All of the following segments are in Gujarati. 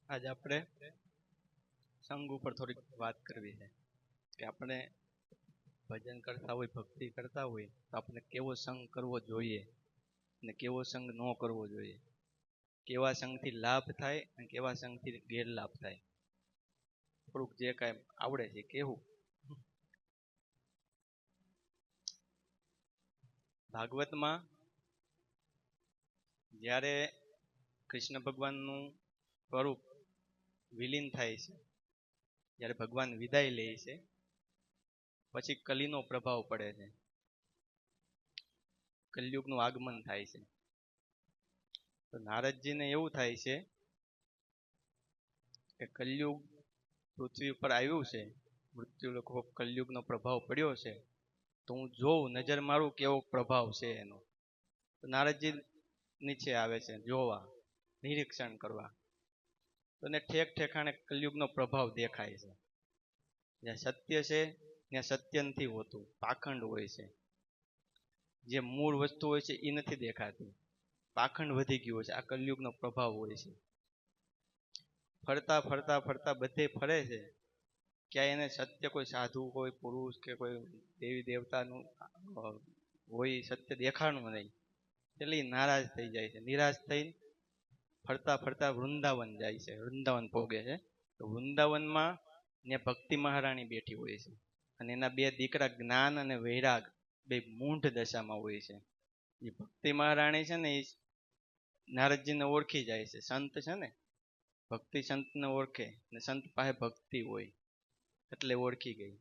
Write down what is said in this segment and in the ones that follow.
આજે આપણે સંઘ ઉપર થોડીક વાત કરવી છે કે આપણે ભજન કરતા હોય, ભક્તિ કરતા હોય તો આપણે કેવો સંઘ કરવો જોઈએ અને કેવો સંઘ ન કરવો જોઈએ, કેવા સંઘથી લાભ થાય અને કેવા સંઘથી ગેરલાભ થાય. થોડુંક જે કાંઈ આવડે છે કેવું. ભાગવતમાં જ્યારે કૃષ્ણ ભગવાનનું સ્વરૂપ વિલીન થાય છે, જ્યારે ભગવાન વિદાય લે છે, પછી કલીનો પ્રભાવ પડે છે, કલયુગનું આગમન થાય છે. તો નારદજીને એવું થાય છે કે કલયુગ પૃથ્વી ઉપર આવ્યું છે, મૃત્યુ લોકો કલયુગનો પ્રભાવ પડ્યો છે, તો હું જોઉં, નજર મારું કેવો પ્રભાવ છે એનો. તો નારદજી નીચે આવે છે જોવા, નિરીક્ષણ કરવા. તો એને ઠેક ઠેકાણે કલયુગનો પ્રભાવ દેખાય છે. જ્યાં સત્ય છે ત્યાં સત્ય નથી હોતું, પાખંડ હોય છે. જે મૂળ વસ્તુ હોય છે એ નથી દેખાતી, પાખંડ વધી ગયું છે. આ કલયુગનો પ્રભાવ હોય છે. ફરતા ફરતા ફરતા બધે ફરે છે, ક્યાંય એને સત્ય કોઈ સાધુ કોઈ પુરુષ કે કોઈ દેવી દેવતાનું હોય સત્ય દેખાણું નહીં. એટલે નારાજ થઈ જાય છે. નિરાશ થઈ ફરતા ફરતા વૃંદાવન જાય છે, વૃંદાવન ભોગે છે. તો વૃંદાવનમાં ત્યાં ભક્તિ મહારાણી બેઠી હોય છે અને એના બે દીકરા જ્ઞાન અને વૈરાગ બે મૂંઢ દશામાં હોય છે. એ ભક્તિ મહારાણી છે ને એ નારદજીને ઓળખી જાય છે. સંત છે ને, ભક્તિ સંતને ઓળખે ને સંત પાસે ભક્તિ હોય એટલે ઓળખી ગઈ.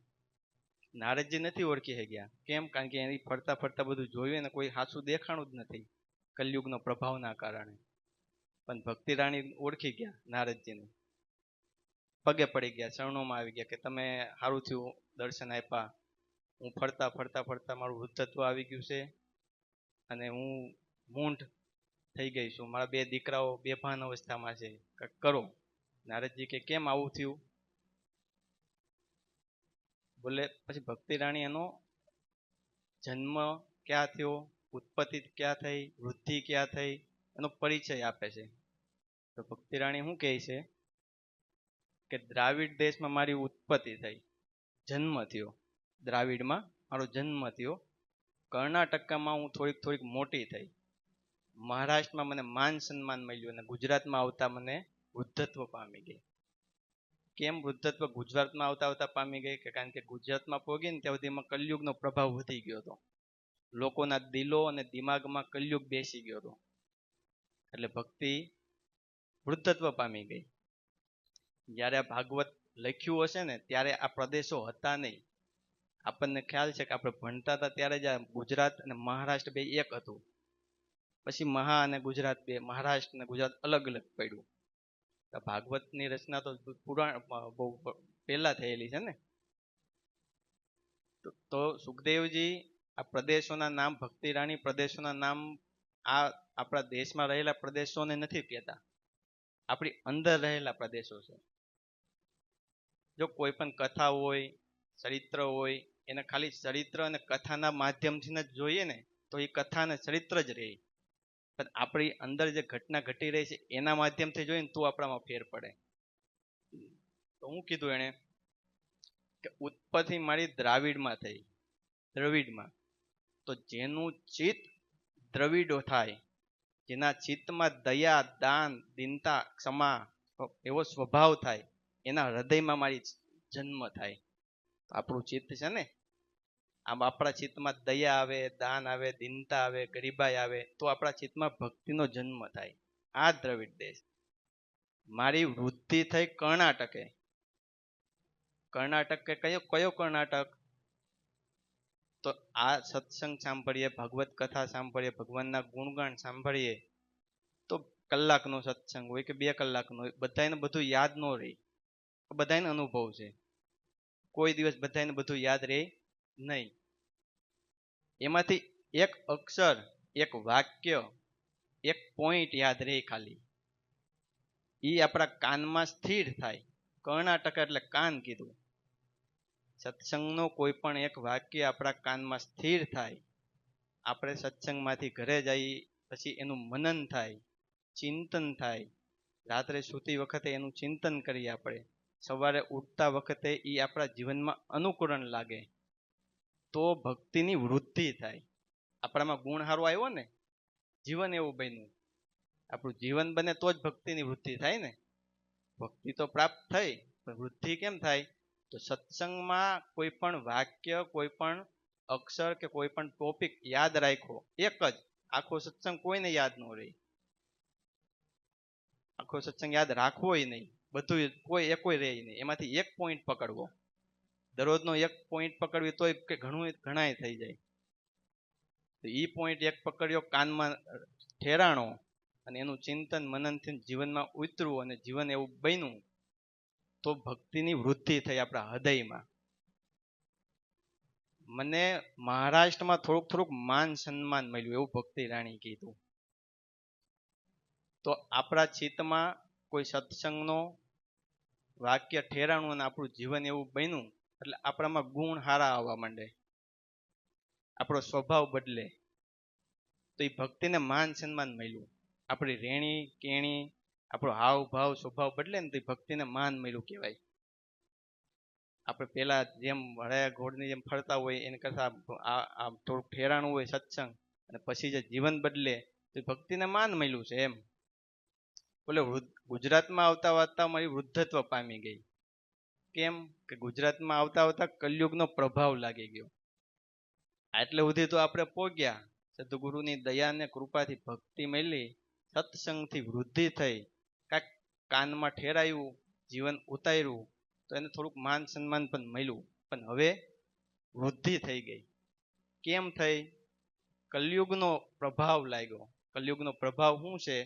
નારદજી નથી ઓળખી ગયા. કેમ? કારણ કે એની ફરતા ફરતા બધું જોયું ને કોઈ સાચું દેખાણું જ નથી કલયુગનો પ્રભાવના કારણે. પણ ભક્તિ રાણી ઓળખી ગયા નારદજીને, પગે પડી ગયા, શરણોમાં આવી ગયા કે તમે સારું થયું દર્શન આપ્યા. હું ફરતા ફરતા ફરતા મારું વૃદ્ધત્વ આવી ગયું છે અને હું મૂંઢ થઈ ગઈ છું. મારા બે દીકરાઓ બેભાન અવસ્થામાં છે, કંઈક કરો. નારદજી કે કેમ આવું થયું? બોલે પછી ભક્તિ રાણી એનો જન્મ ક્યાં થયો, ઉત્પત્તિ ક્યાં થઈ, વૃદ્ધિ ક્યાં થઈ, એનો પરિચય આપે છે. તો ભક્તિ રાણી શું કહે છે કે દ્રાવિડ દેશમાં મારી ઉત્પત્તિ થઈ, જન્મ થયો. દ્રાવિડમાં મારો જન્મ થયો. કર્ણાટકમાં હું થોડીક થોડીક મોટી થઈ. મહારાષ્ટ્રમાં મને માન સન્માન મળ્યું અને ગુજરાતમાં આવતા મને વૃદ્ધત્વ પામી ગઈ. કેમ વૃદ્ધત્વ ગુજરાતમાં આવતા આવતા પામી ગઈ? કે કારણ કે ગુજરાતમાં પોગી ને ત્યાં સુધીમાં કલયુગનો પ્રભાવ વધી ગયો હતો. લોકોના દિલો અને દિમાગમાં કલયુગ બેસી ગયો હતો એટલે ભક્તિ વૃદ્ધત્વ પામી ગઈ. જ્યારે આ ભાગવત લખ્યું હશે ને ત્યારે આ પ્રદેશો હતા નહીં. આપણને ખ્યાલ છે કે આપણે ભણતા હતા ત્યારે જ આ ગુજરાત અને મહારાષ્ટ્ર બે એક હતું. પછી મહા અને ગુજરાત બે, મહારાષ્ટ્ર અને ગુજરાત અલગ અલગ પડ્યું. ભાગવતની રચના તો પુરાણ બહુ પહેલા થયેલી છે ને. તો સુખદેવજી આ પ્રદેશોના નામ, ભક્તિ રાણી પ્રદેશોના નામ આ આપણા દેશમાં રહેલા પ્રદેશોને નથી કહેતા, આપણી અંદર રહેલા પ્રદેશો છે. જો કોઈ પણ કથા હોય, ચરિત્ર હોય, એને ખાલી ચરિત્ર અને કથાના માધ્યમથી જ જોઈએ ને તો એ કથા અને ચરિત્ર જ રહે. પણ આપણી અંદર જે ઘટના ઘટી રહી છે એના માધ્યમથી જોઈએ ને તો આપણામાં ફેર પડે. તો હું કીધું એને કે ઉત્પત્તિ મારી દ્રાવિડમાં થઈ, દ્રવિડમાં. તો જેનું ચિત્ત દ્રવિડો થાય, જેના ચિત્તમાં દયા, દાન, દીનતા, ક્ષમા એવો સ્વભાવ થાય, એના હૃદયમાં મારી જન્મ થાય. આપણું ચિત્ત છે ને, આમ આપણા ચિત્તમાં દયા આવે, દાન આવે, દીનતા આવે, ગરીબાઈ આવે તો આપણા ચિત્તમાં ભક્તિનો જન્મ થાય. આ દ્રવિડ દેશ. મારી વૃદ્ધિ થઈ કર્ણાટકે. કર્ણાટક કે કયો કયો કર્ણાટક? તો આ સત્સંગ સાંભળીએ, ભાગવત કથા સાંભળીએ, ભગવાનના ગુણગાન સાંભળીએ તો કલાકનો સત્સંગ હોય કે 2 કલાકનો હોય, બધાને બધું યાદ ન રહે. બધાને અનુભવ છે. કોઈ દિવસ બધાને બધું યાદ રહે નહીં. એમાંથી એક અક્ષર, એક વાક્ય, એક પોઈન્ટ યાદ રહે ખાલી. એ આપણા કાનમાં સ્થિર થાય. કર્ણાટક એટલે કાન કીધું. સત્સંગનો કોઈ પણ એક વાક્ય આપણા કાનમાં સ્થિર થાય. આપણે સત્સંગમાંથી ઘરે જઈ પછી એનું મનન થાય, ચિંતન થાય, રાત્રે સૂતી વખતે એનું ચિંતન કરીએ આપણે, સવારે ઉઠતા વખતે એ આપણા જીવનમાં અનુકરણ લાગે, તો ભક્તિની વૃદ્ધિ થાય. આપણામાં ગુણ સારો આવ્યો ને, જીવન એવું બન્યું, આપણું જીવન બને તો જ ભક્તિની વૃદ્ધિ થાય ને. ભક્તિ તો પ્રાપ્ત થઈ, પણ વૃદ્ધિ કેમ થાય? તો સત્સંગમાં કોઈ પણ વાક્ય, કોઈ પણ અક્ષર કે કોઈ પણ ટોપિક યાદ રાખો, એક જ. આખો સત્સંગ કોઈને યાદ ન રહે, આખો સત્સંગ યાદ રાખવો નહીં, બધું કોઈ એકોય રહે નહીં, એમાંથી એક પોઈન્ટ પકડવો. દરરોજનો એક પોઈન્ટ પકડવી તોય કે ઘણાય થઈ જાય. તો એ પોઈન્ટ એક પકડ્યો, કાનમાં ઠેરાણો, અને એનું ચિંતન મનનથી જીવનમાં ઉતરવું, અને જીવન એવું બન્યું, તો ભક્તિની વૃદ્ધિ થઈ આપણા હૃદયમાં. મને મહારાષ્ટ્રમાં થોડુંક માન સન્માન મળ્યું, એવું ભક્તિ રાણી કીધું. તો આપણા ચિત્તમાં કોઈ સત્સંગનો વાક્ય ઠેરાણું અને આપણું જીવન એવું બન્યું, એટલે આપણામાં ગુણ સારા આવવા માંડે, આપણો સ્વભાવ બદલે. તો એ ભક્તિને માન સન્માન મળ્યું. આપણી રેણી કેણી, આપણો હાવ ભાવ સ્વભાવ બદલે ને, તો એ ભક્તિને માન મળ્યું કહેવાય. આપણે પેલા જેમ હળાયા ઘોડની જેમ ફરતા હોય, એને કરતા આ થોડુંક ઠેરાણું હોય સત્સંગ, અને પછી જે જીવન બદલે, તો ભક્તિને માન મળ્યું છે એમ. બોલે ગુજરાતમાં આવતા મારી વૃદ્ધત્વ પામી ગઈ. કેમ કે ગુજરાતમાં આવતા કલયુગનો પ્રભાવ લાગી ગયો. આટલે સુધી તો આપણે પોગ્યા, સદગુરુની દયા અને કૃપાથી ભક્તિ મળી, સત્સંગથી વૃદ્ધિ થઈ, કાંઈક કાનમાં ઠેરાયું, જીવન ઉતાર્યું, તો એને થોડુંક માન સન્માન પણ મળ્યું. પણ હવે વૃદ્ધિ થઈ ગઈ. કેમ થઈ? કલયુગનો પ્રભાવ લાગ્યો. કલયુગનો પ્રભાવ શું છે?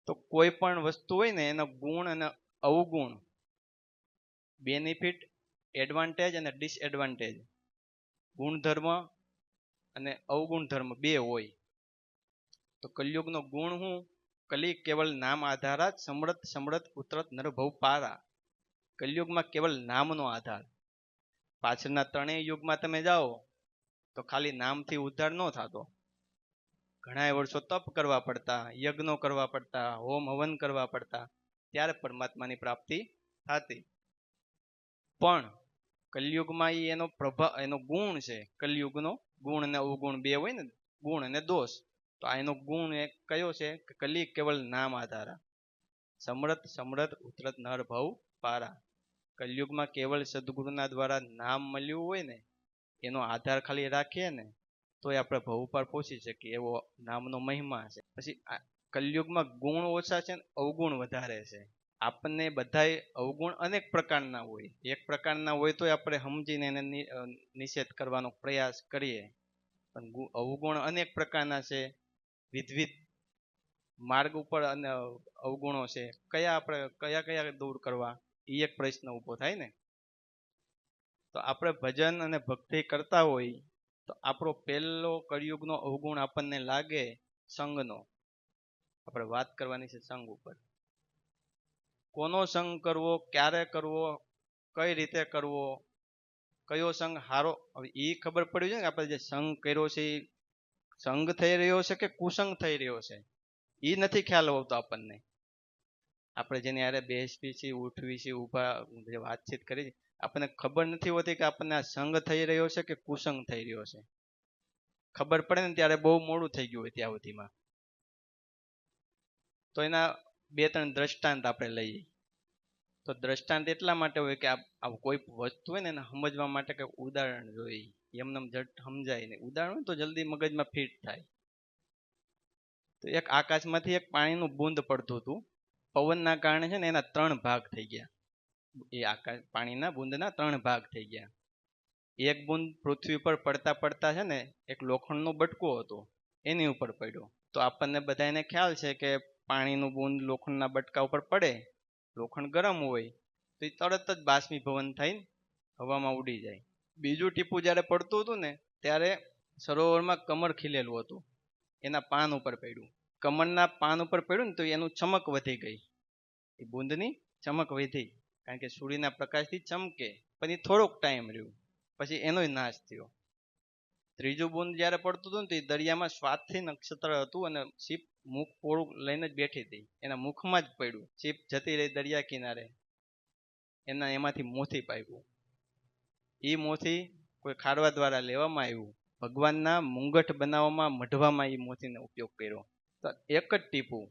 તો કોઈ પણ વસ્તુ હોય ને, એનો ગુણ અને અવગુણ, બેનિફિટ, એડવાન્ટેજ અને ડિસએડવાન્ટેજ, ગુણધર્મ અને અવગુણ ધર્મ બે હોય. તો કલયુગનો ગુણ શું? કલી કેવલ નામ આધારા, સમૃદ્ધ સમૃદ્ધ ઉતરત નરભવ પારા. કલયુગમાં કેવલ નામનો આધાર. પાછળના ત્રણેય યુગમાં તમે જાઓ તો ખાલી નામથી ઉદ્ધાર ન થતો. ઘણા વર્ષો તપ કરવા પડતા, યજ્ઞો કરવા પડતા, હોમ હવન કરવા પડતા, ત્યારે પરમાત્માની પ્રાપ્તિ થતી. પણ કલયુગમાં એનો પ્રભાવ, એનો ગુણ છે. કલયુગનો ગુણ અને અવગુણ બે હોય ને, ગુણ અને દોષ. તો આ એનો ગુણ એક કયો છે? કલી કેવલ નામ આધારા, સમૃદ્ધ સમૃદ્ધ ઉતરત નર ભવ પારા. કલયુગમાં કેવળ સદગુરુના દ્વારા નામ મળ્યું હોય ને, એનો આધાર ખાલી રાખીએ ને, તો આપણે ભવ પર પહોંચી શકીએ, એવો નામનો મહિમા છે. પછી કલયુગમાં ગુણ ઓછા છે ને અવગુણ વધારે છે. આપણને બધાય અવગુણ અનેક પ્રકારના હોય, એક પ્રકારના હોય તો આપણે સમજીને એને નિષેધ કરવાનો પ્રયાસ કરીએ. પણ અવગુણ અનેક પ્રકારના છે, વિધવિધ માર્ગ ઉપર અને અવગુણો છે. આપણે કયા દૂર કરવા, એ એક પ્રશ્ન ઉભો થાય ને. તો આપણે ભજન અને ભક્તિ કરતા હોય, તો આપણો પહેલો કળિયુગનો અવગુણ આપણને લાગે સંગનો. આપણે વાત કરવાની છે સંગ ઉપર. કોનો સંગ કરવો, ક્યારે કરવો, કઈ રીતે કરવો, કયો સંગ હારો, હવે એ ખબર પડી છે કે આપણે જે સંગ કર્યો છે એ સંગ થઈ રહ્યો છે કે કુસંગ થઈ રહ્યો છે, એ નથી ખ્યાલ આવતો આપણને. આપણે જેને યારે બેસવી છે, ઉઠવી છે, ઊભા જે વાતચીત કરી છે, આપણને ખબર નથી હોતી કે આપણને આ સંગ થઈ રહ્યો છે કે કુસંગ થઈ રહ્યો છે. ખબર પડે ને ત્યારે બહુ મોડું થઈ ગયું હોય ત્યાં સુધીમાં. તો એના બે ત્રણ દ્રષ્ટાંત આપણે લઈએ. તો દ્રષ્ટાંત એટલા માટે હોય કે આ કોઈ વસ્તુ હોય ને એને સમજવા માટે કે ઉદાહરણ જોઈએ. એમને જટ સમજાય નહીં. ઉદાહરણ હોય તો જલ્દી મગજમાં ફિટ થાય. તો એક આકાશમાંથી એક પાણીનું બૂંદ પડતું હતું. પવનના કારણે છે ને એના 3 ભાગ થઈ ગયા. એ આકાશ પાણીના બૂંદના 3 ભાગ થઈ ગયા. એક બૂંદ પૃથ્વી પર પડતા પડતા છે ને એક લોખંડનો બટકો હતો, એની ઉપર પડ્યો. તો આપણને બધાને ખ્યાલ છે કે પાણીનું બૂંદ લોખંડના બટકા ઉપર પડે, લોખંડ ગરમ હોય તો એ તરત જ બાષ્પીભવન થઈને હવામાં ઉડી જાય. બીજું ટીપું જ્યારે પડતું હતું ને ત્યારે સરોવરમાં કમળ ખીલેલું હતું, એના પાન ઉપર પડ્યું. કમળના પાન ઉપર પડ્યું ને તો એનું ચમક વધી ગઈ, એ બૂંદની ચમક વધી, કારણ કે સૂર્યના પ્રકાશથી ચમકે. પણ એ થોડોક ટાઈમ રહ્યું, પછી એનોય નાશ થયો. ત્રીજું બૂંદ જ્યારે પડતું હતું ને તો એ દરિયામાં સ્વાદથી નક્ષત્ર હતું અને શિપ મુખ પોળું લઈને જ બેઠી હતી, એના મુખમાં જ પડ્યું, ચીપ જતી રહી દરિયા કિનારે, એમાંથી મોતી પાક્યું. એ મોતી કોઈ ખારવા દ્વારા લેવામાં આવ્યું, ભગવાનના મુંગટ બનાવવામાં મઢવામાં એ મોતીનો ઉપયોગ કર્યો. તો એક જ ટીપું,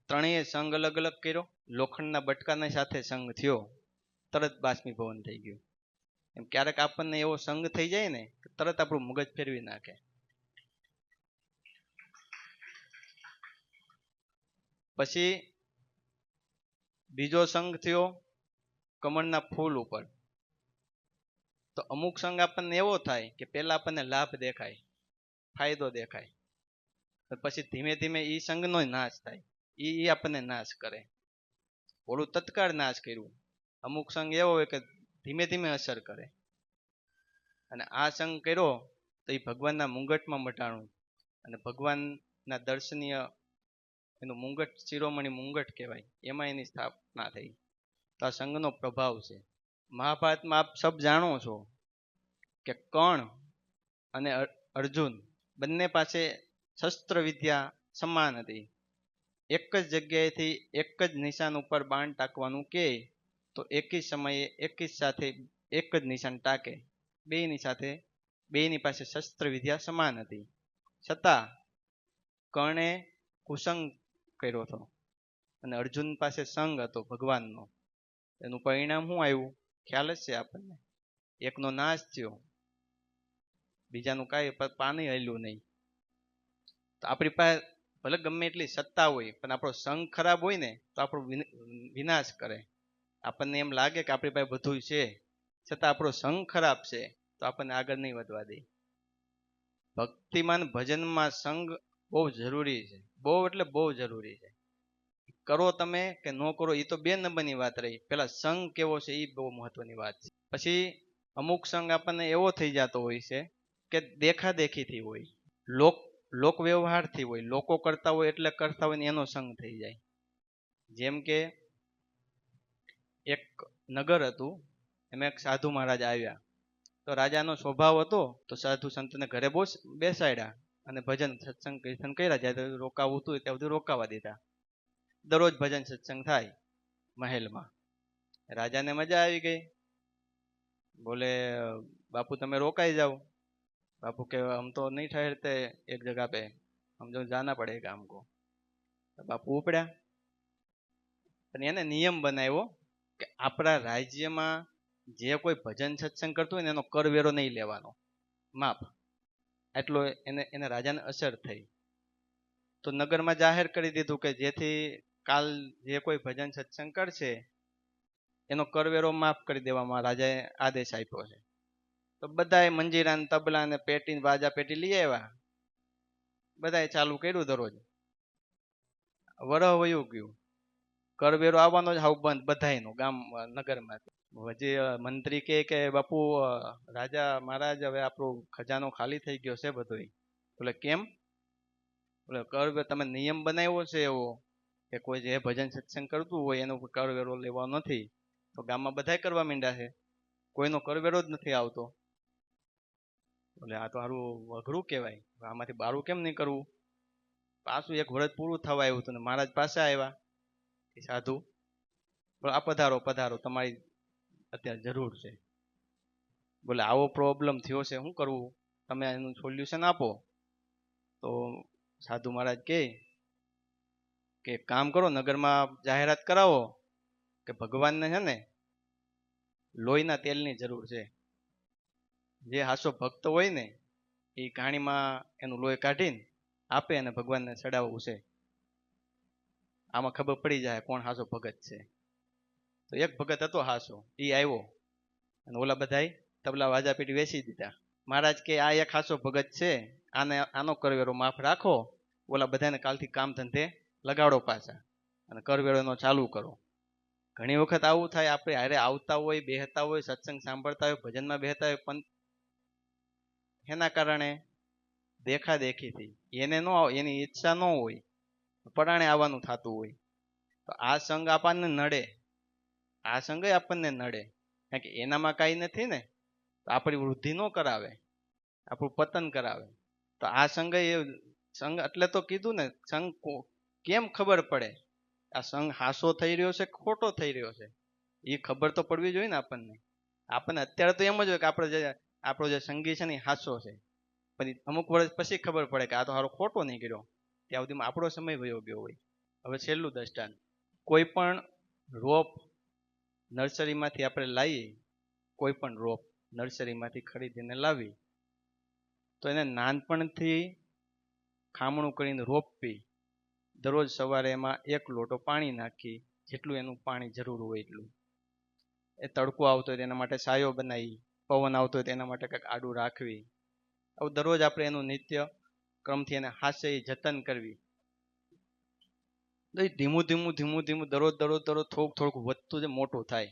ત્રણેય સંગ અલગ અલગ કર્યો, લોખંડના બટકાની સાથે સંગ થયો, તરત બાષ્પીભવન થઈ ગયું. એમ ક્યારેક આપણને એવો સંગ થઈ જાય ને કે તરત આપણું મગજ ફેરવી નાખે. પછી બીજો સંગ થયો કમળના ફૂલ ઉપર. તો અમુક સંગ આપણને એવો થાય કે પેલા આપણને લાભ દેખાય, ફાયદો દેખાય, પછી ધીમે ધીમે એ સંગનો નાશ થાય, એ આપણને નાશ કરે. ઓલું તત્કાળ નાશ કર્યું. અમુક સંગ એવો હોય કે ધીમે ધીમે અસર કરે. અને આ સંગ કર્યો તો એ ભગવાનના મુંગટમાં મટાણું, અને ભગવાનના દર્શનીય એનું મુંગટ, શિરોમણી મુંગટ કહેવાય, એમાં એની સ્થાપના થઈ. તો આ સંઘનો પ્રભાવ છે. મહાભારતમાં આપ સબ જાણો છો કે કર્ણ અને અર્જુન બંને પાસે શસ્ત્ર વિદ્યા સમાન હતી. એક જ જગ્યાએથી એક જ નિશાન ઉપર બાણ ટાંકવાનું કે તો એક જ સમયે એક જ સાથે એક જ નિશાન ટાંકે. બેની પાસે શસ્ત્ર વિદ્યા સમાન હતી, છતાં કર્ણે કુસંગ કર્યો હતો અને અર્જુન પાસે સંગ હતો ભગવાનનો. એનું પરિણામ શું આવ્યું ખ્યાલ જ છે આપણને. એકનો નાશ થયો, બીજાનું કાંઈ પાણી હલ્યું નહીં. તો આપણી પાસે ભલે ગમે એટલી સત્તા હોય, પણ આપણો સંગ ખરાબ હોય ને તો આપણો વિનાશ કરે. આપણને એમ લાગે કે આપણી પાસે બધું છે, છતાં આપણો સંગ ખરાબ છે તો આપણને આગળ નહીં વધવા દે. ભક્તિમાન ભજનમાં સંગ બહુ જરૂરી છે, બહુ એટલે બહુ જરૂરી છે. કરો તમે કે ન કરો એ તો બે નંબરની વાત રહી, પેલા સંગ કેવો છે એ બહુ મહત્વની વાત છે. પછી અમુક સંગ આપણને એવો થઈ જતો હોય છે કે દેખાદેખીથી હોય, લોક વ્યવહારથી હોય, લોકો કરતા હોય એટલે કરતા હોય ને એનો સંગ થઈ જાય. જેમ કે એક નગર હતું, એમાં એક સાધુ મહારાજ આવ્યા. તો રાજાનો સ્વભાવ હતો તો સાધુ સંતને ઘરે બેસાડ્યા અને ભજન સત્સંગ કીર્તન કર્યા. જ્યારે રોકાવું હતું ત્યાં બધું રોકાવા દીધા. દરરોજ ભજન સત્સંગ થાય મહેલમાં. રાજાને મજા આવી ગઈ, બોલે બાપુ તમે રોકાઈ જાઓ. बापू के हम तो नहीं ठहरते एक जगह पे, हम जो जाना पड़ेगा हमको. बापू ઉપડ્યા. પણ એને નિયમ બનાવ્યો કે આપણા રાજ્યમાં જે કોઈ ભજન સત્સંગ કરતું હોય ને એનો કરવેરો નહીં લેવાનો, માફ. એટલો એને રાજાને અસર થઈ. તો નગરમાં જાહેર કરી દીધું કે જેથી કાલ જે કોઈ ભજન સત્સંગ કરશે એનો કરવેરો માફ કરી દેવામાં રાજાએ આદેશ આપ્યો છે. તો બધાએ મંજીરા ને તબલા ને પેટી બાજા પેટી લઈ આવ્યા, બધાએ ચાલુ કર્યું દરરોજ. વરહ વયું ગયું, કરવેરો આવવાનો જ હાવ બંધ બધાયનો ગામ નગરમાંથી. હજી મંત્રી કે બાપુ રાજા મહારાજ હવે આપણો ખજાનો ખાલી થઈ ગયો છે બધોય. બોલે કેમ? બોલે કરવેરો તમે નિયમ બનાવ્યો છે એવો કે કોઈ જે ભજન સત્સંગ કરતું હોય એનો કરવેરો લેવાનો નથી. તો ગામમાં બધાય કરવા માંડ્યા છે, કોઈનો કરવેરો જ નથી આવતો. બોલે આ તો સારું અઘરું કહેવાય, આમાંથી બારું કેમ નહીં કરવું? પાછું એક વર્ષ પૂરું થવા આવ્યું હતું ને મહારાજ પાસે આવ્યા એ સાધુ. બોલે આ પધારો પધારો, તમારી અત્યારે જરૂર છે. બોલે આવો પ્રોબ્લેમ થયો છે, શું કરવું? તમે એનું સોલ્યુશન આપો. તો સાધુ મહારાજ કે કામ કરો, નગરમાં જાહેરાત કરાવો કે ભગવાનને છે ને લોહીના તેલની જરૂર છે. જે હાસો ભક્ત હોય ને એ ઘાણીમાં એનું લોહી કાઢીને આપે અને ભગવાનને ચડાવવું છે. આમાં ખબર પડી જાય કોણ હાસો ભગત છે. તો એક ભગત હતો હાસો, એ આવ્યો અને ઓલા બધાય તબલા વાજા પેટી વેચી દીધા. મહારાજ કે આ એક હાસો ભગત છે, આનો કરવેરો માફ રાખો, ઓલા બધાને કાલથી કામ ધંધે લગાડો પાછા અને કરવેરો એનો ચાલુ કરો. ઘણી વખત આવું થાય, આપણે હારે આવતા હોય, બેહતા હોય, સત્સંગ સાંભળતા હોય, ભજનમાં બેહતા હોય, પણ એના કારણે દેખાદેખીથી એને ન એની ઈચ્છા ન હોય, પરાણે આવવાનું થતું હોય. તો આ સંગ આપણને નડે, આ સંગ આપણને નડે, કારણ કે એનામાં કાંઈ નથી ને, તો આપણી વૃદ્ધિ ન કરાવે, આપણું પતન કરાવે. તો આ સંગ એટલે તો કીધું ને સંગ કેમ ખબર પડે આ સંગ હાસો થઈ રહ્યો છે ખોટો થઈ રહ્યો છે? એ ખબર તો પડવી જોઈએ ને આપણને. આપણને અત્યારે તો એમ જ હોય કે આપણો જે સંગી છે ને એ હાસો છે, પછી અમુક વર્ષ પછી ખબર પડે કે આ તો હારો ખોટો નીકળ્યો. ત્યાં સુધીમાં આપણો સમય વયો ગયો હોય. હવે છેલ્લું દ્રષ્ટાંત, કોઈ પણ રોપ નર્સરીમાંથી આપણે લાવીએ, કોઈ પણ રોપ નર્સરીમાંથી ખરીદીને લાવી, તો એને નાનપણથી ખામણું કરીને રોપવી, દરરોજ સવારે એમાં 1 લોટો પાણી નાખી, જેટલું એનું પાણી જરૂર હોય એટલું. એ તડકો આવતો હોય તેના માટે છાંયો બનાવી, પવન આવતો હોય તેના માટે કંઈક આડું રાખવી. આવું દરરોજ આપણે એનું નિત્ય ક્રમથી એને હાસે જતન કરવી. ધીમું ધીમું ધીમું ધીમું દરરોજ થોડુંક વધતું જ મોટું થાય.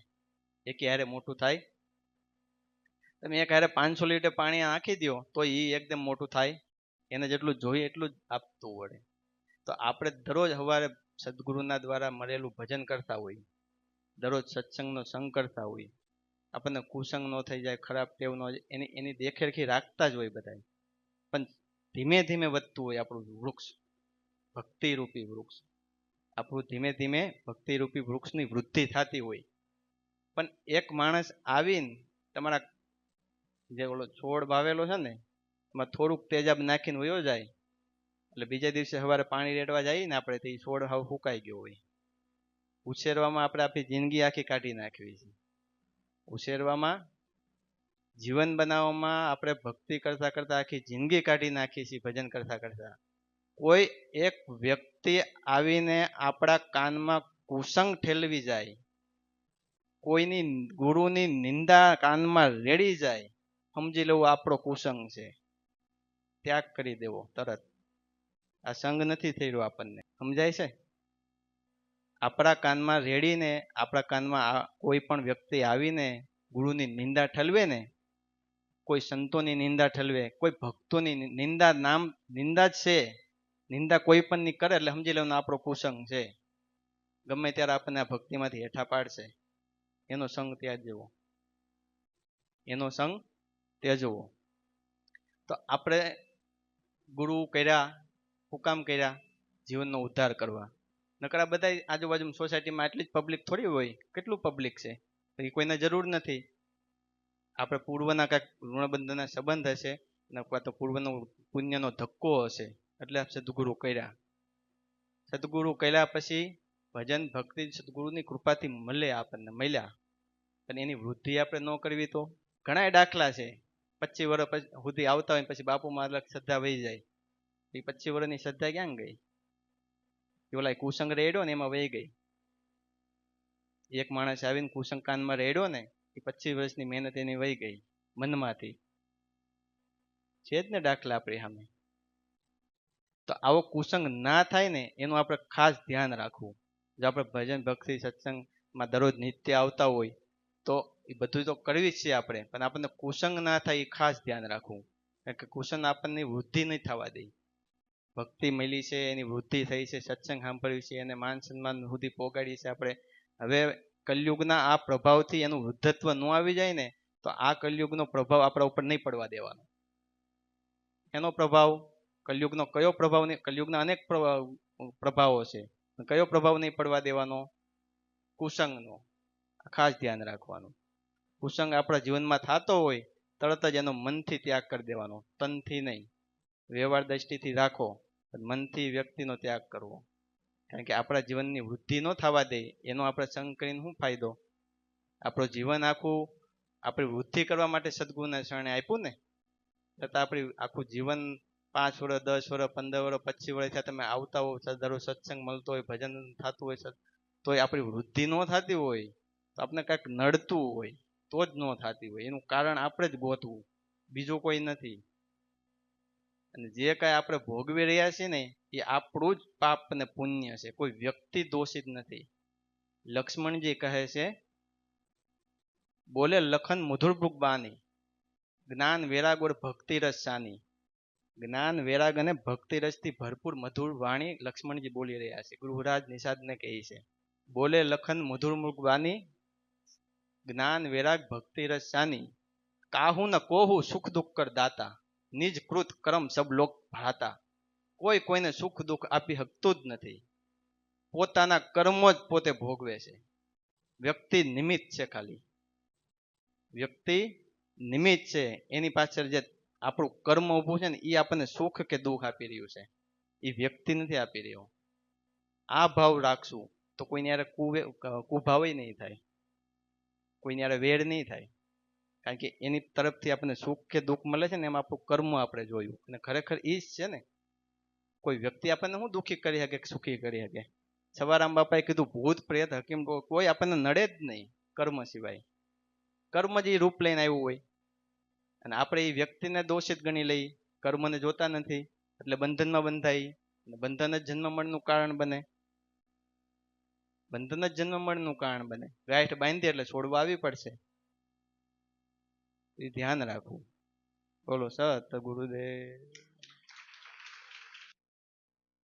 એ ક્યારે મોટું થાય? તમે એક હારે 500 લીટર પાણી નાખી દો તો એ એકદમ મોટું થાય? એને જેટલું જોઈએ એટલું જ આપતું વળે. તો આપણે દરરોજ સવારે સદગુરુના દ્વારા મળેલું ભજન કરતા હોય, દરરોજ સત્સંગનો સંગ કરતા હોય, આપણને કુસંગ ન થઈ જાય, ખરાબ ટેવ ન હોય, એની દેખરેખી રાખતા જ હોય બધા. પણ ધીમે ધીમે વધતું હોય આપણું વૃક્ષ, ભક્તિરૂપી વૃક્ષ. આપણું ધીમે ધીમે ભક્તિરૂપી વૃક્ષની વૃદ્ધિ થતી હોય. પણ એક માણસ આવીને તમારા જે ઓલો છોડ વાવેલો છે ને એમાં થોડુંક તેજાબ નાખીને વયો જાય, એટલે બીજા દિવસે સવારે પાણી રેડવા જઈએ ને આપણે, તો છોડ હાવ ફૂંકાઈ ગયો હોય. ઉછેરવામાં આપણે આપણી જિંદગી આખી કાઢી નાખવી છે. ઉછેરવામાં, જીવન બનાવવામાં આપણે ભક્તિ કરતા કરતા આખી જિંદગી કાઢી નાખી છે ભજન કરતા કરતા. કોઈ એક વ્યક્તિ આવીને આપણા કાનમાં કુસંગ ઠેલવી જાય, કોઈની ગુરુની નિંદા કાનમાં રેડી જાય, સમજી લેવું આપણો કુસંગ છે, ત્યાગ કરી દેવો તરત. આ સંગ નથી થઈ રહ્યો આપણને, સમજાય છે? આપણા કાનમાં રેડીને, આપણા કાનમાં કોઈ પણ વ્યક્તિ આવીને ગુરુની નિંદા ઠલવે ને, કોઈ સંતોની નિંદા ઠલવે, કોઈ ભક્તોની નિંદા, નામ નિંદા જ છે, નિંદા કોઈ પણ ની કરે એટલે સમજી લેવાનું આપણો કુસંગ છે. ગમે ત્યારે આપણને આ ભક્તિમાંથી હેઠા પાડશે. એનો સંગ ત્યાજવો, એનો સંગ ત્યજવો. તો આપણે ગુરુ કર્યા, હુકામ કર્યા? જીવનનો ઉદ્ધાર કરવા. નકર આ બધા આજુબાજુ સોસાયટીમાં આટલી જ પબ્લિક થોડી હોય, કેટલું પબ્લિક છે, એ કોઈને જરૂર નથી. આપણે પૂર્વના કાંઈક ઋણબંધના સંબંધ હશે, અથવા તો પૂર્વનો પુણ્યનો ધક્કો હશે, એટલે સદગુરુ કર્યા. સદગુરુ કર્યા પછી ભજન ભક્તિ સદગુરુની કૃપાથી આપણને મળ્યા, અને એની વૃદ્ધિ આપણે ન કરવી તો? ઘણા દાખલા છે. 25 વર્ષ સુધી આવતા હોય પછી બાપુમાં શ્રદ્ધા વહી જાય. એ 25 વર્ષની શ્રદ્ધા ક્યાં ગઈ? ઓલા કુસંગ રેડ્યો ને એમાં વહી ગઈ. એક માણસ આવીને કુસંગ કાનમાં રેડ્યો ને, એ 25 વર્ષની મહેનત એની વહી ગઈ મનમાંથી. છે જ ને દાખલા આપણી સામે. તો આવો કુસંગ ના થાય ને એનું આપણે ખાસ ધ્યાન રાખવું. જો આપણે ભજન ભક્તિ સત્સંગમાં દરરોજ નિત્ય આવતા હોય તો એ બધું તો કરવી જ છે આપણે, પણ આપણને કુસંગ ના થાય એ ખાસ ધ્યાન રાખવું. કારણ કે કુસંગ આપણને વૃદ્ધિ નહીં થવા દે. ભક્તિ મળી છે, એની વૃદ્ધિ થઈ છે, સત્સંગ સાંભળ્યું છે, એને માન સન્માન સુધી પહોંચાડી છે આપણે. હવે કલયુગના આ પ્રભાવથી એનું વૃદ્ધત્વ ન આવી જાય ને, તો આ કલયુગનો પ્રભાવ આપણા ઉપર નહીં પડવા દેવાનો. એનો પ્રભાવ, કલયુગનો કયો પ્રભાવ નહીં? કલયુગના અનેક પ્રભાવો છે, કયો પ્રભાવ નહીં પડવા દેવાનો? કુસંગનો. ખાસ ધ્યાન રાખવાનું. કુસંગ આપણા જીવનમાં થતો હોય તરત જ એનો મનથી ત્યાગ કરી દેવાનો, તનથી નહીં. વ્યવહાર દ્રષ્ટિથી રાખો, મનથી વ્યક્તિનો ત્યાગ કરવો. કારણ કે આપણા જીવનની વૃદ્ધિ ન થવા દે એનો આપણે સંગ કરીને શું ફાયદો? આપણું જીવન આખું આપણી વૃદ્ધિ કરવા માટે સદગુરુના શરણે આપ્યું ને, છતાં આપણી આખું જીવન 5 વર્ષ 10 વર્ષ 15 વર્ષ 25 વર્ષ થયા તમે આવતા હો, દરરોજ સત્સંગ મળતો હોય, ભજન થતું હોય, તો આપણી વૃદ્ધિ ન થતી હોય તો આપણે કાંઈક નડતું હોય, તો જ ન થતી હોય. એનું કારણ આપણે જ ગોતવું, બીજું કોઈ નથી. અને જે કાંઈ આપણે ભોગવી રહ્યા છીએ ને એ આપણું જ પાપ અને પુણ્ય છે, કોઈ વ્યક્તિ દોષિત નથી. લક્ષ્મણજી કહે છે, બોલે લખન મધુર બાની, જ્ઞાન વેરાગ ઓર ભક્તિ રસ સાની. જ્ઞાન વેરાગ અને ભક્તિ રસથી ભરપૂર મધુર વાણી લક્ષ્મણજી બોલી રહ્યા છે. ગૃહરાજ નિષાદને કહે છે, બોલે લખન મધુર બાની, જ્ઞાન વેરાગ ભક્તિ રસ સાની. કાહુ ન કોહુ સુખ દુઃખ કર દાતા, નિજ કૃત કર્મ સબ લોક ભાતા. કોઈ કોઈને સુખ દુઃખ આપી શકતું જ નથી. પોતાના કર્મો જ પોતે ભોગવે છે. વ્યક્તિ નિમિત્ત છે, ખાલી વ્યક્તિ નિમિત્ત છે. એની પાછળ જે આપણું કર્મ ઊભું છે ને એ આપણને સુખ કે દુઃખ આપી રહ્યું છે, એ વ્યક્તિ નથી આપી રહ્યો. આ ભાવ રાખશું તો કોઈને યારે કુભાવ નહીં થાય, કોઈને યારે વેર નહીં થાય. કારણ કે એની તરફથી આપણને સુખ કે દુઃખ મળે છે ને એમાં આપણું કર્મ આપણે જોયું, અને ખરેખર એ જ છે ને. કોઈ વ્યક્તિ આપણને શું દુઃખી કરી શકે, સુખી કરી શકે? સવારામ બાપાએ કીધું ભૂત પ્રેત હકીમ કોઈ આપણને નડે જ નહીં કર્મ સિવાય. કર્મ જ એ રૂપ લઈને આવ્યું હોય, અને આપણે એ વ્યક્તિને દોષિત ગણી લઈ, કર્મને જોતા નથી એટલે બંધનમાં બંધાઈ, બંધન જ જન્મ મળનું કારણ બને. બંધન જ જન્મ મળનું કારણ બને. ગાંઠ બાંધી એટલે છોડવા આવી પડશે. એ ધ્યાન રાખવું. બોલો સત ગુરુદેવ.